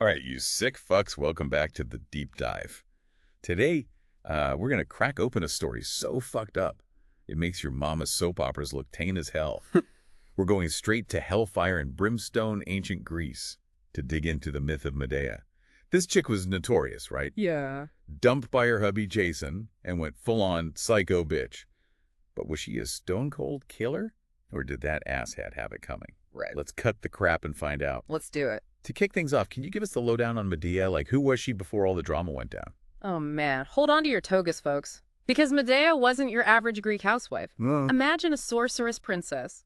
All right, you sick fucks, welcome back to the deep dive. Today, we're going to crack open a story so fucked up, it makes your mama's soap operas look tame as hell. We're going straight to hellfire and brimstone ancient Greece to dig into the myth of Medea. This chick was notorious, right? Yeah. Dumped by her hubby Jason and went full-on psycho bitch. But was she a stone-cold killer? Or did that asshat have it coming? Right. Let's cut the crap and find out. Let's do it. To kick things off, can you give us the lowdown on Medea? Like, who was she before all the drama went down? Oh, man. Hold on to your togas, folks. Because Medea wasn't your average Greek housewife. Imagine a sorceress princess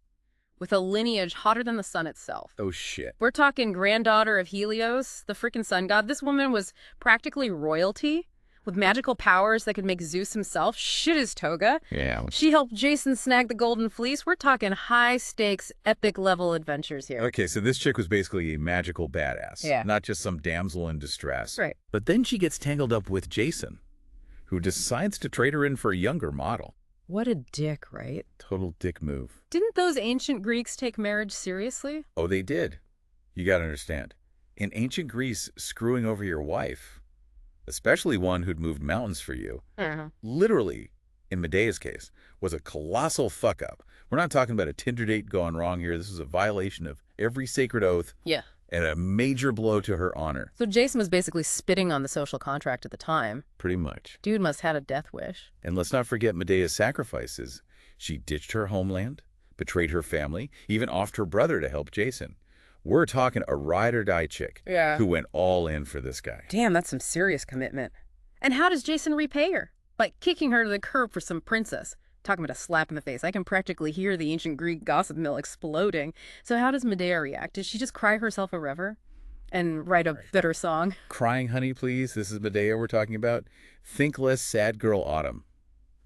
with a lineage hotter than the sun itself. Oh, shit. We're talking granddaughter of Helios, the freaking sun god. This woman was practically royalty with magical powers that could make Zeus himself shit his toga. Yeah. She helped Jason snag the golden fleece. We're talking high-stakes, epic-level adventures here. Okay, so this chick was basically a magical badass. Yeah. Not just some damsel in distress. Right. But then she gets tangled up with Jason, who decides to trade her in for a younger model. What a dick, right? Total dick move. Didn't those ancient Greeks take marriage seriously? Oh, they did. You gotta understand. In ancient Greece, screwing over your wife, especially one who'd moved mountains for you, literally, in Medea's case, was a colossal fuck-up. We're not talking about a Tinder date gone wrong here. This was a violation of every sacred oath. Yeah. And a major blow to her honor. So Jason was basically spitting on the social contract at the time. Pretty much. Dude must have had a death wish. And let's not forget Medea's sacrifices. She ditched her homeland, betrayed her family, even offed her brother to help Jason. We're talking a ride-or-die chick who went all in for this guy. Damn, that's some serious commitment. And how does Jason repay her? By kicking her to the curb for some princess. Talking about a slap in the face. I can practically hear the ancient Greek gossip mill exploding. So how does Medea react? Did she just cry herself a river and write a bitter song? Crying, honey, please. This is Medea we're talking about. Think less sad girl autumn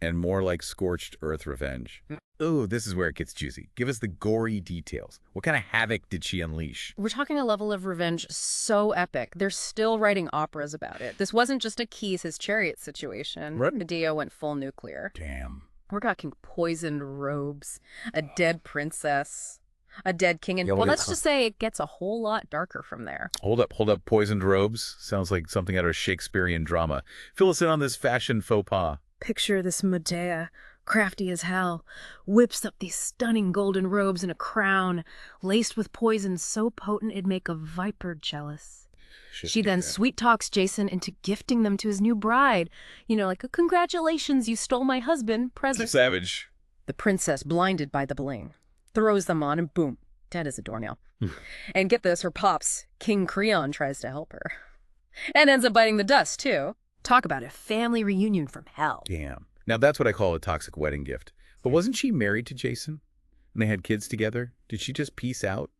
and more like scorched earth revenge. Oh, this is where it gets juicy. Give us the gory details. What kind of havoc did she unleash? We're talking a level of revenge so epic. They're still writing operas about it. This wasn't just a Keys his chariot situation. Right. Medea went full nuclear. Damn. We're talking poisoned robes, a dead princess, a dead king, and well, let's just say it gets a whole lot darker from there. Hold up. Poisoned robes? Sounds like something out of a Shakespearean drama. Fill us in on this fashion faux pas. Picture this Medea, crafty as hell, whips up these stunning golden robes and a crown, laced with poison so potent it'd make a viper jealous. She then sweet-talks Jason into gifting them to his new bride. You know, like, congratulations, you stole my husband, present. Savage. The princess, blinded by the bling, throws them on and boom, dead as a doornail. And get this, her pops, King Creon, tries to help her. And ends up biting the dust, too. Talk about a family reunion from hell. Damn. Now that's what I call a toxic wedding gift. But wasn't she married to Jason? And they had kids together? Did she just peace out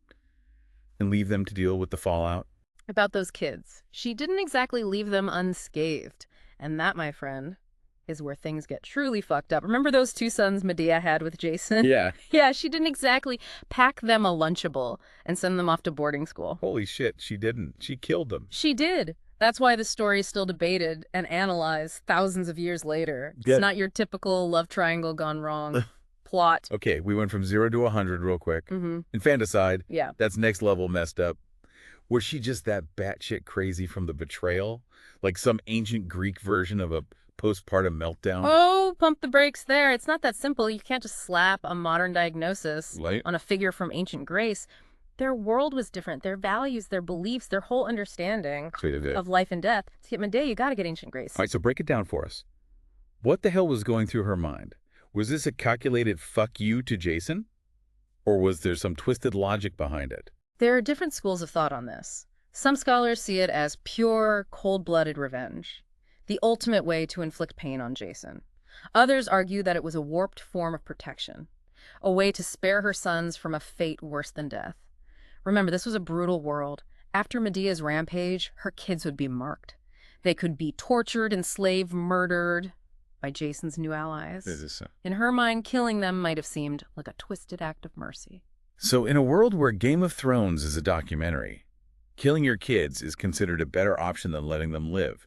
and leave them to deal with the fallout? About those kids, she didn't exactly leave them unscathed. And that, my friend, is where things get truly fucked up. Remember those two sons Medea had with Jason? Yeah. Yeah, she didn't exactly pack them a Lunchable and send them off to boarding school. Holy shit, she didn't. She killed them. She did. That's why the story is still debated and analyzed thousands of years later. It's not your typical love triangle gone wrong plot. Okay, we went from 0 to 100 real quick. Infanticide. Yeah. That's next level messed up. Was she just that batshit crazy from the betrayal? Like some ancient Greek version of a postpartum meltdown? Oh, pump the brakes there. It's not that simple. You can't just slap a modern diagnosis on a figure from ancient Greece. Their world was different. Their values, their beliefs, their whole understanding of life and death. To get Medea, you got to get ancient Greece. All right, so break it down for us. What the hell was going through her mind? Was this a calculated fuck you to Jason? Or was there some twisted logic behind it? There are different schools of thought on this. Some scholars see it as pure, cold-blooded revenge, the ultimate way to inflict pain on Jason. Others argue that it was a warped form of protection, a way to spare her sons from a fate worse than death. Remember, this was a brutal world. After Medea's rampage, her kids would be marked. They could be tortured, enslaved, murdered by Jason's new allies. In her mind, killing them might have seemed like a twisted act of mercy. So in a world where Game of Thrones is a documentary, killing your kids is considered a better option than letting them live.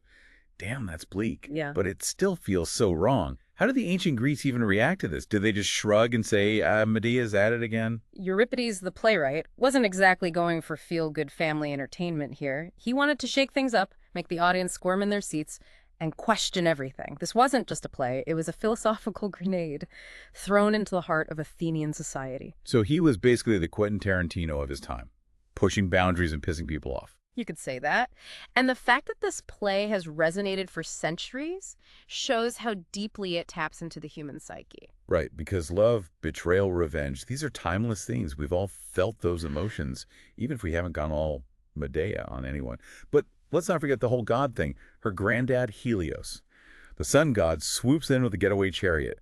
Damn, that's bleak. Yeah. But it still feels so wrong. How did the ancient Greeks even react to this? Did they just shrug and say, Medea's at it again? Euripides, the playwright, wasn't exactly going for feel-good family entertainment here. He wanted to shake things up, make the audience squirm in their seats, and question everything. This wasn't just a play. It was a philosophical grenade thrown into the heart of Athenian society. So he was basically the Quentin Tarantino of his time, pushing boundaries and pissing people off. You could say that. And the fact that this play has resonated for centuries shows how deeply it taps into the human psyche. Right, because love, betrayal, revenge, these are timeless things. We've all felt those emotions, even if we haven't gone all Medea on anyone. But let's not forget the whole god thing. Her granddad, Helios, the sun god, swoops in with a getaway chariot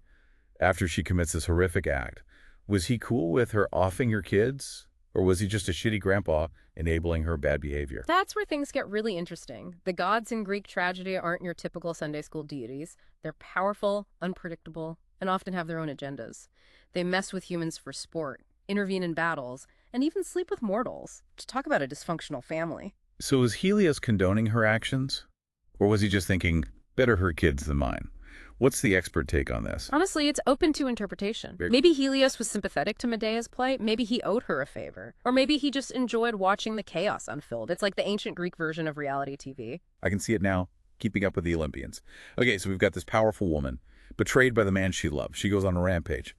after she commits this horrific act. Was he cool with her offing her kids? Or was he just a shitty grandpa enabling her bad behavior? That's where things get really interesting. The gods in Greek tragedy aren't your typical Sunday school deities. They're powerful, unpredictable, and often have their own agendas. They mess with humans for sport, intervene in battles, and even sleep with mortals. To talk about a dysfunctional family. So was Helios condoning her actions? Or was he just thinking, better her kids than mine? What's the expert take on this? Honestly, it's open to interpretation. Maybe Helios was sympathetic to Medea's plight. Maybe he owed her a favor. Or maybe he just enjoyed watching the chaos unfold. It's like the ancient Greek version of reality TV. I can see it now, keeping up with the Olympians. Okay, so we've got this powerful woman, betrayed by the man she loves. She goes on a rampage,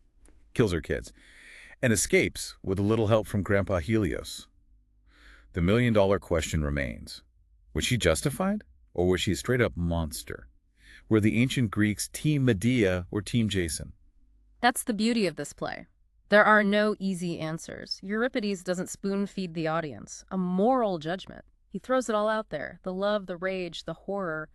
kills her kids, and escapes with a little help from Grandpa Helios. The million-dollar question remains. Was she justified? Or was she a straight-up monster? Were the ancient Greeks Team Medea or Team Jason? That's the beauty of this play. There are no easy answers. Euripides doesn't spoon-feed the audience. A moral judgment. He throws it all out there. The love, the rage, the horror,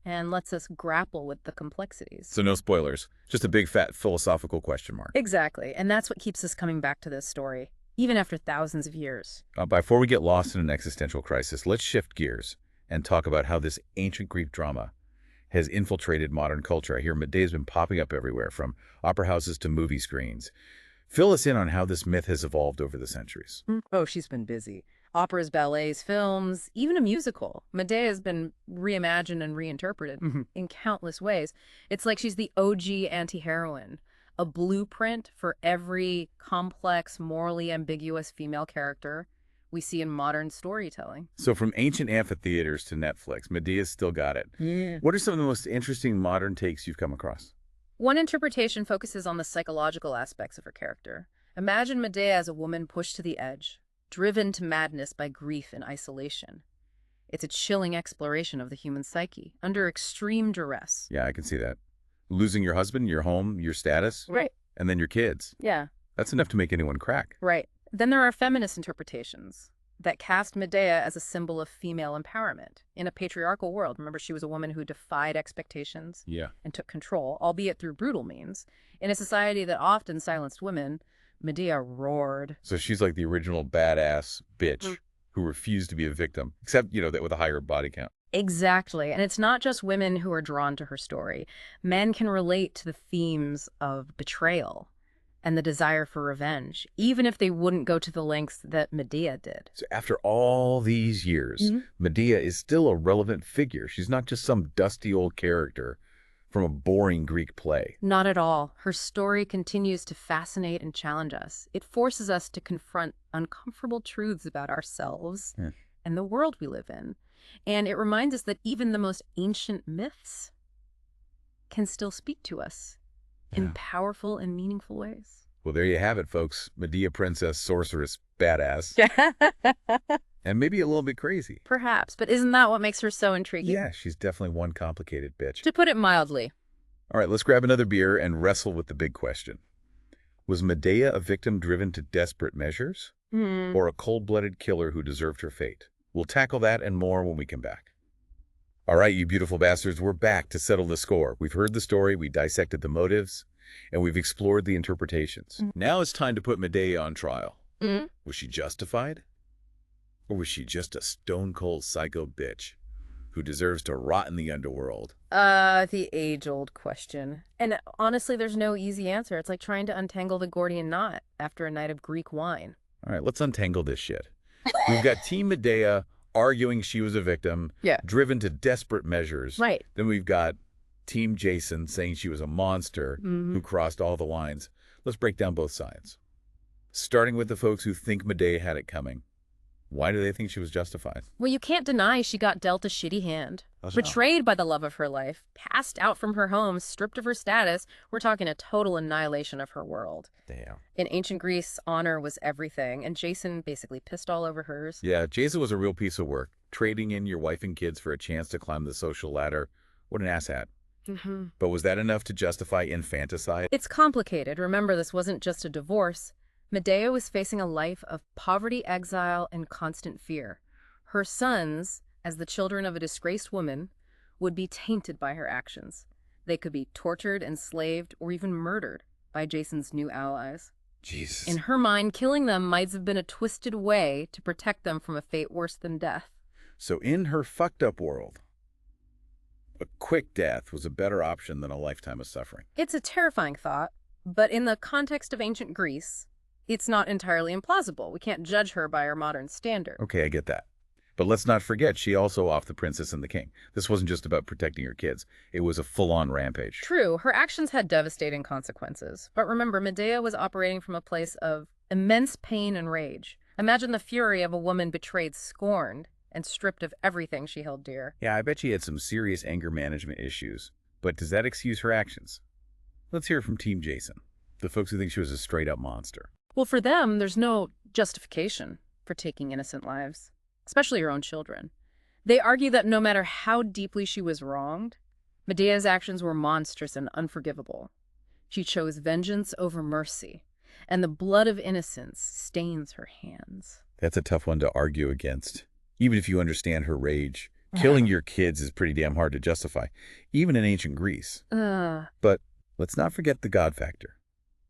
and lets us grapple with the complexities. So no spoilers. Just a big fat philosophical question mark. Exactly. And that's what keeps us coming back to this story, even after thousands of years. Before we get lost in an existential crisis, let's shift gears and talk about how this ancient Greek drama has infiltrated modern culture. I hear Medea's been popping up everywhere, from opera houses to movie screens. Fill us in on how this myth has evolved over the centuries. Oh, she's been busy. Operas, ballets, films, even a musical. Medea has been reimagined and reinterpreted in countless ways. It's like she's the OG anti-heroine, a blueprint for every complex, morally ambiguous female character we see in modern storytelling. So from ancient amphitheaters to Netflix, Medea's still got it. Yeah. What are some of the most interesting modern takes you've come across? One interpretation focuses on the psychological aspects of her character. Imagine Medea as a woman pushed to the edge, driven to madness by grief and isolation. It's a chilling exploration of the human psyche, under extreme duress. Yeah, I can see that. Losing your husband, your home, your status, Right. and then your kids. Yeah. That's enough to make anyone crack. Right. Then there are feminist interpretations that cast Medea as a symbol of female empowerment in a patriarchal world. Remember, she was a woman who defied expectations and took control, albeit through brutal means. In a society that often silenced women, Medea roared. So she's like the original badass bitch who refused to be a victim, except, that with a higher body count. Exactly. And it's not just women who are drawn to her story. Men can relate to the themes of betrayal and the desire for revenge, even if they wouldn't go to the lengths that Medea did. So after all these years, Medea is still a relevant figure. She's not just some dusty old character from a boring Greek play. Not at all. Her story continues to fascinate and challenge us. It forces us to confront uncomfortable truths about ourselves and the world we live in. And it reminds us that even the most ancient myths can still speak to us in powerful and meaningful ways. Well, there you have it, folks. Medea, princess, sorceress, badass. And maybe a little bit crazy. Perhaps, but isn't that what makes her so intriguing? Yeah, she's definitely one complicated bitch. To put it mildly. All right, let's grab another beer and wrestle with the big question. Was Medea a victim driven to desperate measures? Or a cold-blooded killer who deserved her fate? We'll tackle that and more when we come back. All right, you beautiful bastards, we're back to settle the score. We've heard the story, we dissected the motives, and we've explored the interpretations. Now it's time to put Medea on trial. Was she justified? Or was she just a stone-cold psycho bitch who deserves to rot in the underworld? The age-old question. And honestly, there's no easy answer. It's like trying to untangle the Gordian knot after a night of Greek wine. All right, let's untangle this shit. We've got Team Medea arguing she was a victim, driven to desperate measures. Right. Then we've got Team Jason saying she was a monster who crossed all the lines. Let's break down both sides. Starting with the folks who think Medea had it coming. Why do they think she was justified? Well, you can't deny she got dealt a shitty hand. Betrayed by the love of her life, cast out from her home, stripped of her status. We're talking a total annihilation of her world. Damn. In ancient Greece, honor was everything, and Jason basically pissed all over hers. Yeah, Jason was a real piece of work. Trading in your wife and kids for a chance to climb the social ladder. What an asshat. But was that enough to justify infanticide? It's complicated. Remember, this wasn't just a divorce. Medea was facing a life of poverty, exile, and constant fear. Her sons, as the children of a disgraced woman, would be tainted by her actions. They could be tortured, enslaved, or even murdered by Jason's new allies. Jesus. In her mind, killing them might have been a twisted way to protect them from a fate worse than death. So in her fucked up world, a quick death was a better option than a lifetime of suffering. It's a terrifying thought, but in the context of ancient Greece, it's not entirely implausible. We can't judge her by our modern standard. Okay, I get that. But let's not forget, she also offed the princess and the king. This wasn't just about protecting her kids. It was a full-on rampage. True, her actions had devastating consequences. But remember, Medea was operating from a place of immense pain and rage. Imagine the fury of a woman betrayed, scorned, and stripped of everything she held dear. Yeah, I bet she had some serious anger management issues. But does that excuse her actions? Let's hear from Team Jason, the folks who think she was a straight-up monster. Well, for them, there's no justification for taking innocent lives, especially her own children. They argue that no matter how deeply she was wronged, Medea's actions were monstrous and unforgivable. She chose vengeance over mercy, and the blood of innocence stains her hands. That's a tough one to argue against. Even if you understand her rage, killing your kids is pretty damn hard to justify, even in ancient Greece. But let's not forget the God factor.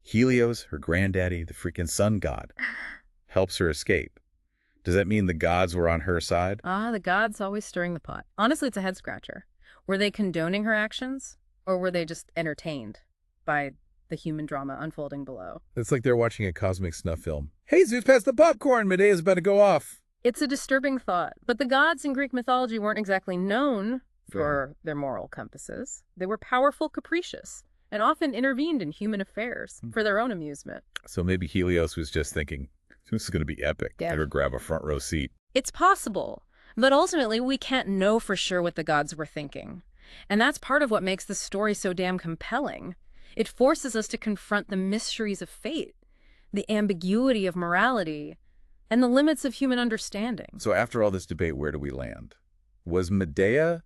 Helios, her granddaddy, the freaking sun god, helps her escape. Does that mean the gods were on her side? The gods always stirring the pot. Honestly, it's a head-scratcher. Were they condoning her actions, or were they just entertained by the human drama unfolding below? It's like they're watching a cosmic snuff film. Hey, Zeus, pass the popcorn. Medea's about to go off. It's a disturbing thought, but the gods in Greek mythology weren't exactly known for their moral compasses. They were powerful, capricious, and often intervened in human affairs for their own amusement. So maybe Helios was just thinking, this is going to be epic. Yeah. Better grab a front row seat. It's possible, but ultimately we can't know for sure what the gods were thinking. And that's part of what makes the story so damn compelling. It forces us to confront the mysteries of fate, the ambiguity of morality, and the limits of human understanding. So after all this debate, where do we land? Was Medea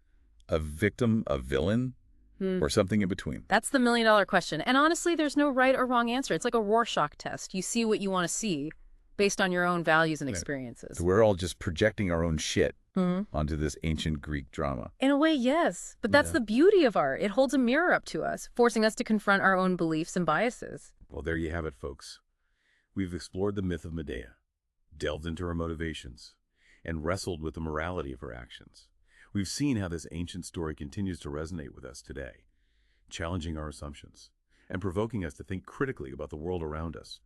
a victim, a villain, or something in between? That's the million-dollar question. And honestly, there's no right or wrong answer. It's like a Rorschach test. You see what you want to see based on your own values and experiences. So we're all just projecting our own shit onto this ancient Greek drama. In a way, yes. But that's the beauty of art. It holds a mirror up to us, forcing us to confront our own beliefs and biases. Well, there you have it, folks. We've explored the myth of Medea, delved into her motivations, and wrestled with the morality of her actions. We've seen how this ancient story continues to resonate with us today, challenging our assumptions and provoking us to think critically about the world around us.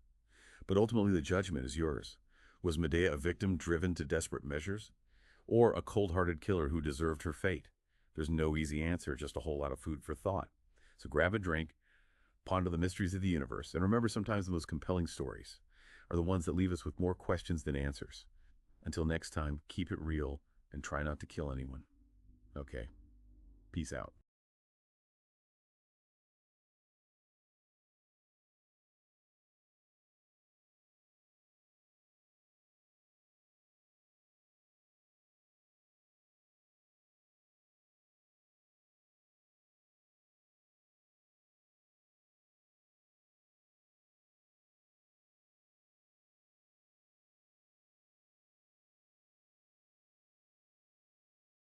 But ultimately, the judgment is yours. Was Medea a victim driven to desperate measures, or a cold-hearted killer who deserved her fate? There's no easy answer, just a whole lot of food for thought. So grab a drink, ponder the mysteries of the universe, and remember, sometimes the most compelling stories are the ones that leave us with more questions than answers. Until next time, keep it real and try not to kill anyone. Okay, peace out.